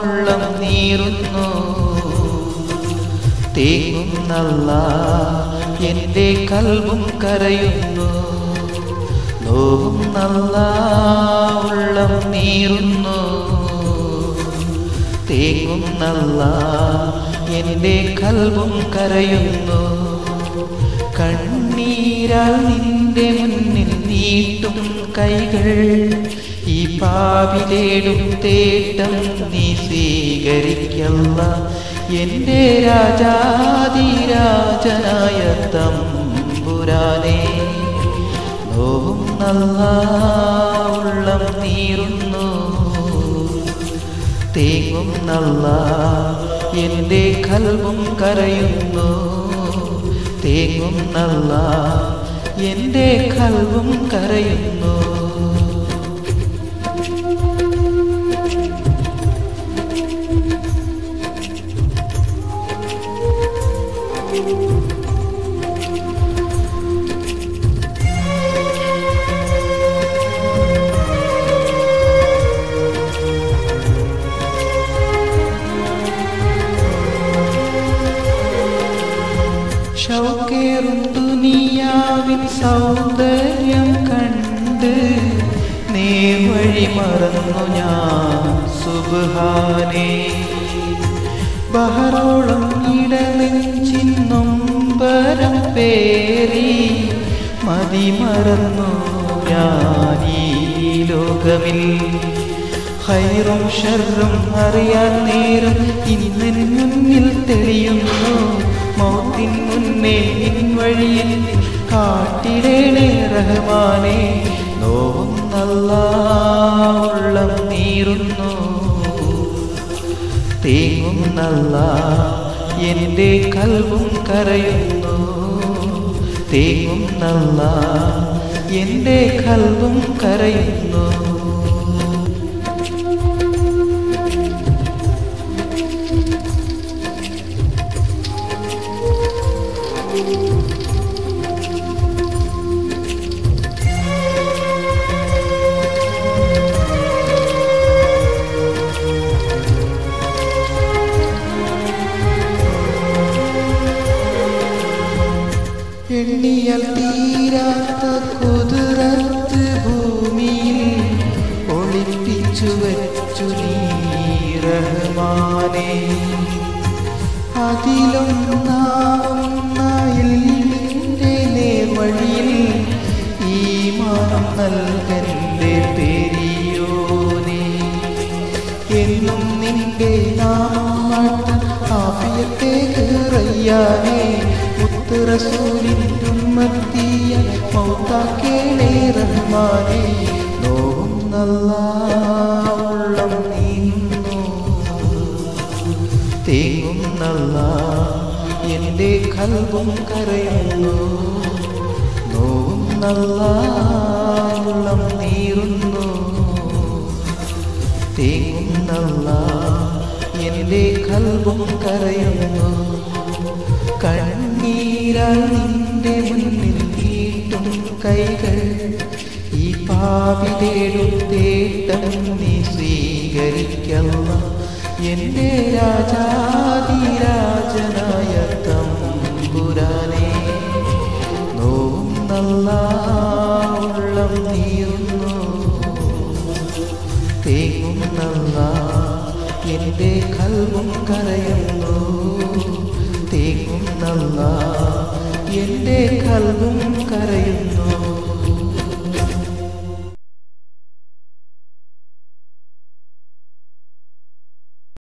ഉള്ളം നീറുന്നു, തേങ്ങുന്നല്ല എൻ്റെ കൽബും കരയുന്നു. നോവുന്നല്ല ഉള്ളം നീറുന്നു, തേങ്ങുന്നല്ല എൻ്റെ കൽബും കരയുന്നു. കണ്ണീരാൽ നിന്റെ മുന്നിൽ നീട്ടും കൈകൾ, ഈ പാപി തേടും തേട്ടം നീ സ്വീകരിക്കല്ല. എൻ്റെ രാജാധിരാജനായ തമ്പുരാനേ, നോവുന്നല്ല ഉള്ളം നീറുന്നു, തേങ്ങുന്നല്ല എൻ്റെ കൽബും കരയുന്നു. തേങ്ങുന്നല്ല എൻ്റെ കൽബും കരയുന്നു. ഷൗക്കേറും ദുനിയാവിൻ സൗന്ദര്യം കണ്ട് നേർവഴി മറന്നു ഞാൻ സുബ്ഹാനേ. ബഹറോളം ഇടനെഞ്ചിൻ നൊമ്പരം പേറി മതിമറന്നു ഞാൻ ഈ ലോകമിൽ. ഖൈറും ഷർറും അറിയാൻ നേരം ഇന്നെൻ മുന്നിൽ തെളിയുന്നു. മൗത്തിൻ മുന്നേ നിൻ വഴിയിൽ കാട്ടിടേണേ റഹ്മാനേ. നോവുന്നല്ല ഉള്ളം നീറുന്നു, തേങ്ങുന്നല്ല എൻ്റെ കൽബും കരയുന്നു. തേങ്ങുന്നല്ല എൻ്റെ കൽബും കരയുന്നു. എണ്ണിയാൽ തീരാത്ത കുതിരത്ത് ഭൂമിയിൽ ഒളിപ്പിച്ചു വച്ചു നീ റഹ്മാനേ. അതിലൊന്നാവുന്നതിൻ്റെ നേർവഴിയിൽ ഈമാനം നൽകൻ്റെ പെരിയോനേ. എന്നും നിന്റെ നാമം ആഫിയത്തെ റയ്യാനേ. മുത്ത് റസൂലിൻ ഉമ്മത്തിയ മൗതാക്കേണേ റഹ്മാനേ. നോവുന്നല്ല ഉള്ളം നീറുന്നു, തേങ്ങുന്നല്ല എൻ്റെ കൽബും കരയുന്നു. നോവുന്നല്ല ഉള്ളം നീറുന്നു, തേങ്ങുന്നല്ല എൻ്റെ കൽബും കരയുന്നു. കണ്ണീരാൽ നിന്റെ മുന്നിൽ നീട്ടും കൈകൾ, ഈ പാപി തേടും തേട്ടം നീ സ്വീകരിക്കല്ല. എൻ്റെ രാജാധിരാജനായ തമ്പുരാനേ, നോവുന്നല്ല ഉള്ളം നീറുന്നു, തേങ്ങുന്നല്ല എൻ്റെ കൽബും കരയുന്നു. തേങ്ങുന്നല്ല എൻ്റെ കൽബും കരയുന്നു.